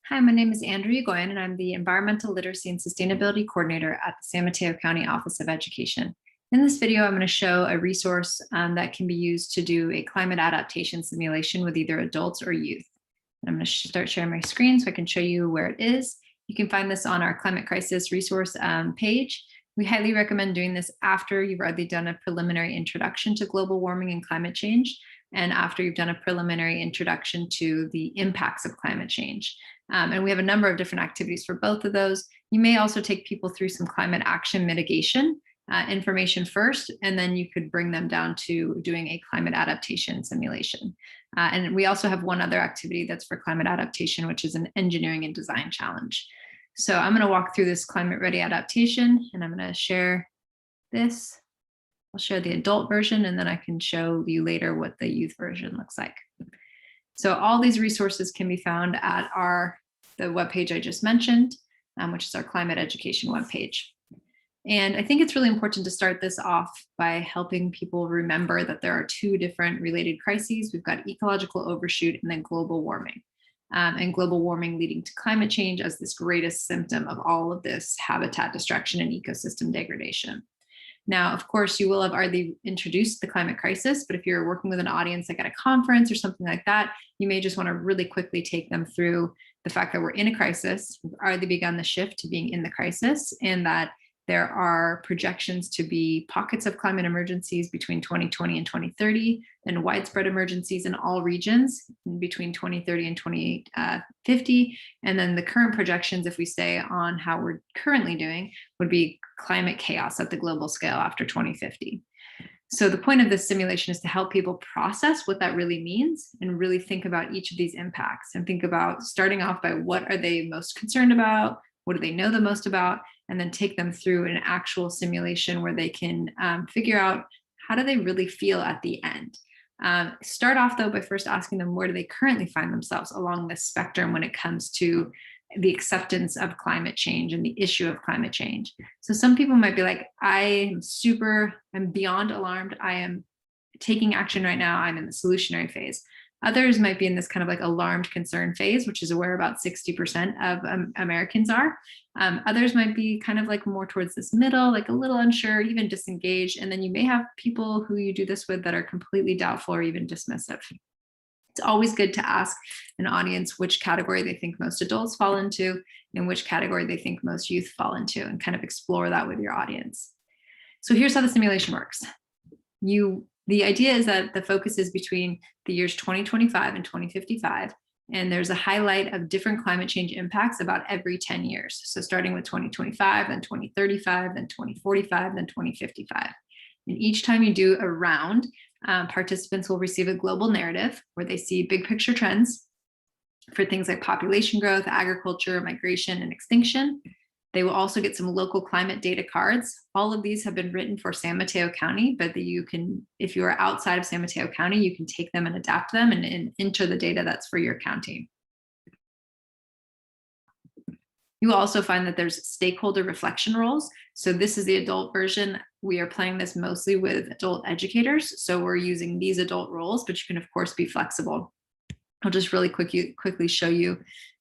Hi, my name is Andrea Goyen, and I'm the Environmental Literacy and Sustainability Coordinator at the San Mateo County Office of Education. In this video, I'm going to show a resource that can be used to do a climate adaptation simulation with either adults or youth. And I'm going to start sharing my screen so I can show you where it is. You can find this on our climate crisis resource page. We highly recommend doing this after you've already done a preliminary introduction to global warming and climate change, and after you've done a preliminary introduction to the impacts of climate change. And we have a number of different activities for both of those. You may also take people through some climate action mitigation information first, and then you could bring them down to doing a climate adaptation simulation. And we also have one other activity that's for climate adaptation, which is an engineering and design challenge. So I'm going to walk through this climate ready adaptation, and I'm going to share this. I'll share the adult version, and then I can show you later what the youth version looks like. So all these resources can be found at the webpage I just mentioned, which is our climate education webpage. And I think it's really important to start this off by helping people remember that there are two different related crises. We've got ecological overshoot and then global warming. And global warming leading to climate change as this greatest symptom of all of this habitat destruction and ecosystem degradation. Now, of course, you will have already introduced the climate crisis, but if you're working with an audience like at a conference or something like that, you may just want to really quickly take them through the fact that we're in a crisis, we've already begun the shift to being in the crisis, and that there are projections to be pockets of climate emergencies between 2020 and 2030, and widespread emergencies in all regions between 2030 and 2050. And then the current projections, if we stay on how we're currently doing, would be climate chaos at the global scale after 2050. So the point of this simulation is to help people process what that really means and really think about each of these impacts and think about starting off by what are they most concerned about, what do they know the most about, and then take them through an actual simulation where they can figure out how do they really feel at the end. Start off though by first asking them where do they currently find themselves along this spectrum when it comes to the acceptance of climate change and the issue of climate change. So some people might be like, I'm beyond alarmed. I am taking action right now. I'm in the solutionary phase. Others might be in this kind of like alarmed concern phase, which is where about 60% of Americans are. Others might be kind of like more towards this middle, like a little unsure, even disengaged. And then you may have people who you do this with that are completely doubtful or even dismissive. It's always good to ask an audience which category they think most adults fall into and which category they think most youth fall into, and kind of explore that with your audience. So here's how the simulation works. The idea is that the focus is between the years 2025 and 2055, and there's a highlight of different climate change impacts about every 10 years. So starting with 2025, then 2035, then 2045, then 2055. And each time you do a round, participants will receive a global narrative where they see big picture trends for things like population growth, agriculture, migration, and extinction. They will also get some local climate data cards. All of these have been written for San Mateo County, but you can, if you are outside of San Mateo County, you can take them and adapt them and enter the data that's for your county. You will also find that there's stakeholder reflection roles. So this is the adult version. We are playing this mostly with adult educators. So we're using these adult roles, but you can of course be flexible. I'll just really quickly show you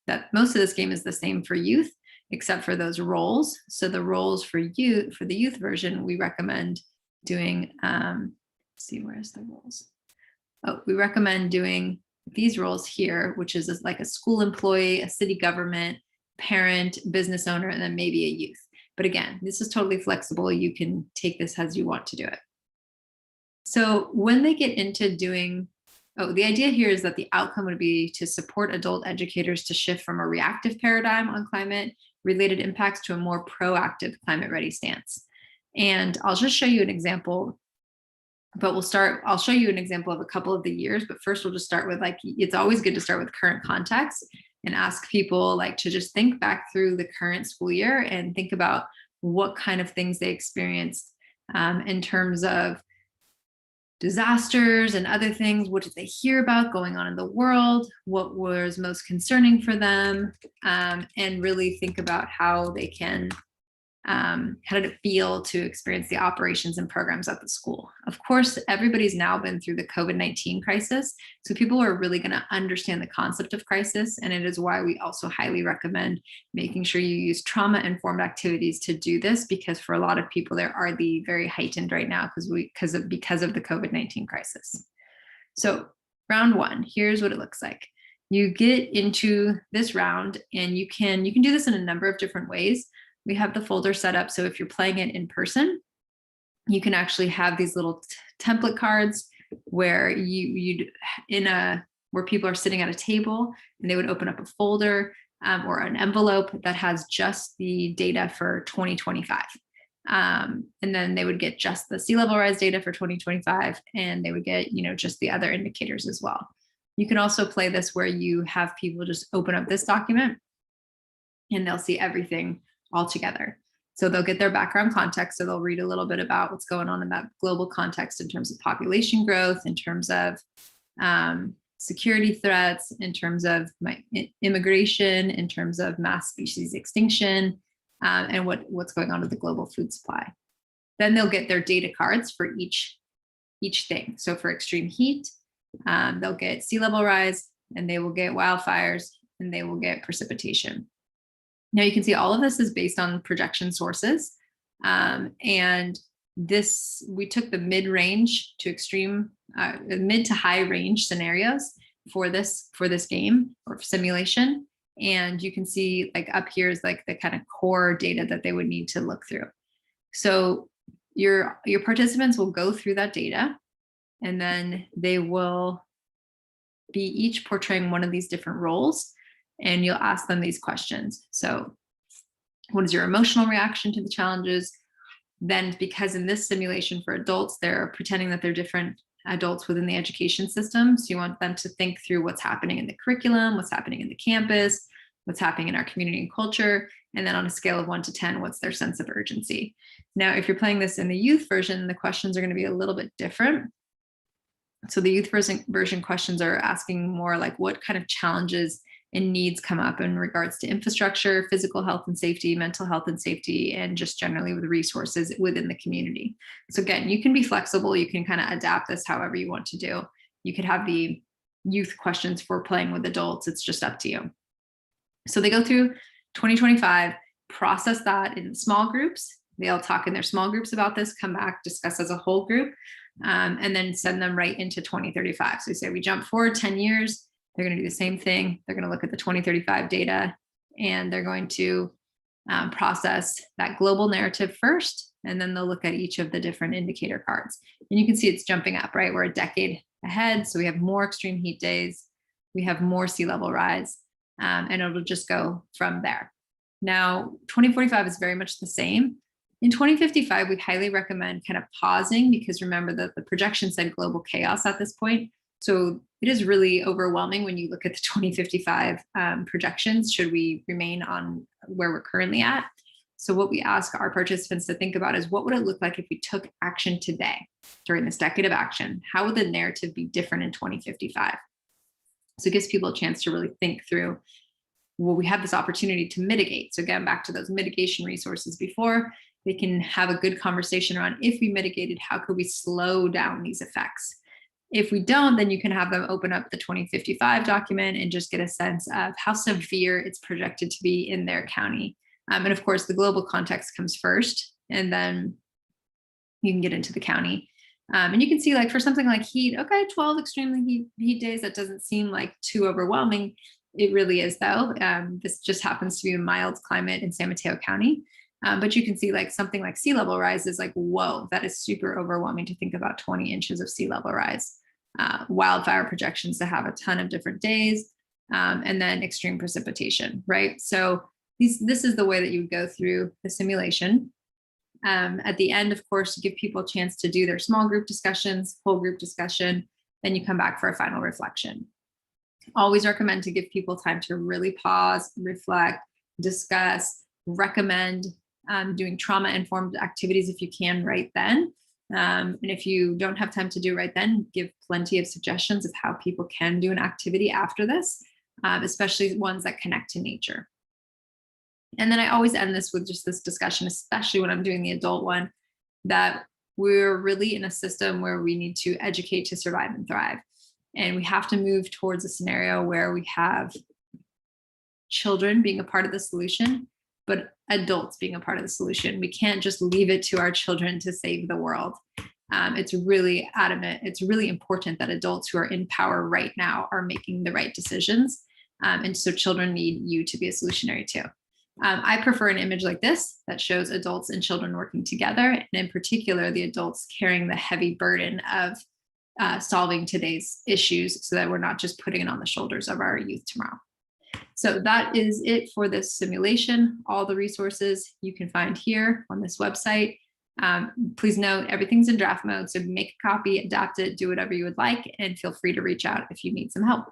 that most of this game is the same for youth, except for those roles. So the roles for the youth version, we recommend doing, let's see, where's the roles? Oh, we recommend doing these roles here, which is like a school employee, a city government, parent, business owner, and then maybe a youth. But again, this is totally flexible. You can take this as you want to do it. So when they get into doing, the idea here is that the outcome would be to support adult educators to shift from a reactive paradigm on climate related impacts to a more proactive climate ready stance. And I'll just show you an example, but I'll show you an example of a couple of the years, but first we'll just start with, like, it's always good to start with current context and ask people like to just think back through the current school year and think about what kind of things they experienced in terms of disasters and other things. What did they hear about going on in the world? What was most concerning for them? And really think about how they can How did it feel to experience the operations and programs at the school? Of course, everybody's now been through the COVID-19 crisis, so people are really going to understand the concept of crisis, and it is why we also highly recommend making sure you use trauma-informed activities to do this, because for a lot of people, they are very heightened right now because of the COVID-19 crisis. So round one, here's what it looks like. You get into this round, and you can do this in a number of different ways. We have the folder set up, so if you're playing it in person, you can actually have these little template cards where where people are sitting at a table, and they would open up a folder or an envelope that has just the data for 2025. And then they would get just the sea level rise data for 2025, and they would get, just the other indicators as well. You can also play this where you have people just open up this document, and they'll see everything all together. So they'll get their background context. So they'll read a little bit about what's going on in that global context in terms of population growth, in terms of security threats, in terms of immigration, in terms of mass species extinction, and what's going on with the global food supply. Then they'll get their data cards for each thing. So for extreme heat, they'll get sea level rise, and they will get wildfires, and they will get precipitation. Now you can see all of this is based on projection sources. And we took the mid-range to extreme, mid to high range scenarios for this game or simulation. And you can see like up here is like the kind of core data that they would need to look through. So your participants will go through that data, and then they will be each portraying one of these different roles. And you'll ask them these questions. So what is your emotional reaction to the challenges? Then, because in this simulation for adults, they're pretending that they're different adults within the education system. So you want them to think through what's happening in the curriculum, what's happening in the campus, what's happening in our community and culture. And then on a scale of 1 to 10, what's their sense of urgency? Now, if you're playing this in the youth version, the questions are going to be a little bit different. So the youth version questions are asking more like what kind of challenges and needs come up in regards to infrastructure, physical health and safety, mental health and safety, and just generally with resources within the community. So again, you can be flexible. You can kind of adapt this however you want to do. You could have the youth questions for playing with adults. It's just up to you. So they go through 2025, process that in small groups. They all talk in their small groups about this, come back, discuss as a whole group, and then send them right into 2035. So we say we jump forward 10 years. They're going to do the same thing. They're going to look at the 2035 data, and they're going to process that global narrative first, and then they'll look at each of the different indicator cards. And you can see it's jumping up, right? We're a decade ahead, so we have more extreme heat days. We have more sea level rise, and it'll just go from there. Now, 2045 is very much the same. In 2055, we highly recommend kind of pausing, because remember that the projection said global chaos at this point. So it is really overwhelming when you look at the 2055 projections, should we remain on where we're currently at. So what we ask our participants to think about is, what would it look like if we took action today during this decade of action? How would the narrative be different in 2055? So it gives people a chance to really think through, well, we have this opportunity to mitigate. So again, back to those mitigation resources before, they can have a good conversation around, if we mitigated, how could we slow down these effects? If we don't, then you can have them open up the 2055 document and just get a sense of how severe it's projected to be in their county. And of course, the global context comes first, and then you can get into the county. And you can see, like, for something like heat, okay, 12 extremely heat days, that doesn't seem like too overwhelming. It really is, though. This just happens to be a mild climate in San Mateo County. But you can see, like, something like sea level rise is like, whoa, that is super overwhelming to think about 20 inches of sea level rise. Wildfire projections to have a ton of different days, and then extreme precipitation, right? So this is the way that you would go through the simulation. At the end, of course, you give people a chance to do their small group discussions, whole group discussion, then you come back for a final reflection. Always recommend to give people time to really pause, reflect, discuss, recommend doing trauma-informed activities if you can right then. And if you don't have time to do right then, give plenty of suggestions of how people can do an activity after this, especially ones that connect to nature. And then I always end this with just this discussion, especially when I'm doing the adult one, that we're really in a system where we need to educate to survive and thrive. And we have to move towards a scenario where we have children being a part of the solution, but adults being a part of the solution. We can't just leave it to our children to save the world. It's really adamant. It's really important that adults who are in power right now are making the right decisions. And so children need you to be a solutionary too. I prefer an image like this that shows adults and children working together, and in particular, the adults carrying the heavy burden of solving today's issues so that we're not just putting it on the shoulders of our youth tomorrow. So that is it for this simulation. All the resources you can find here on this website. Please note, everything's in draft mode, so make a copy, adapt it, do whatever you would like, and feel free to reach out if you need some help.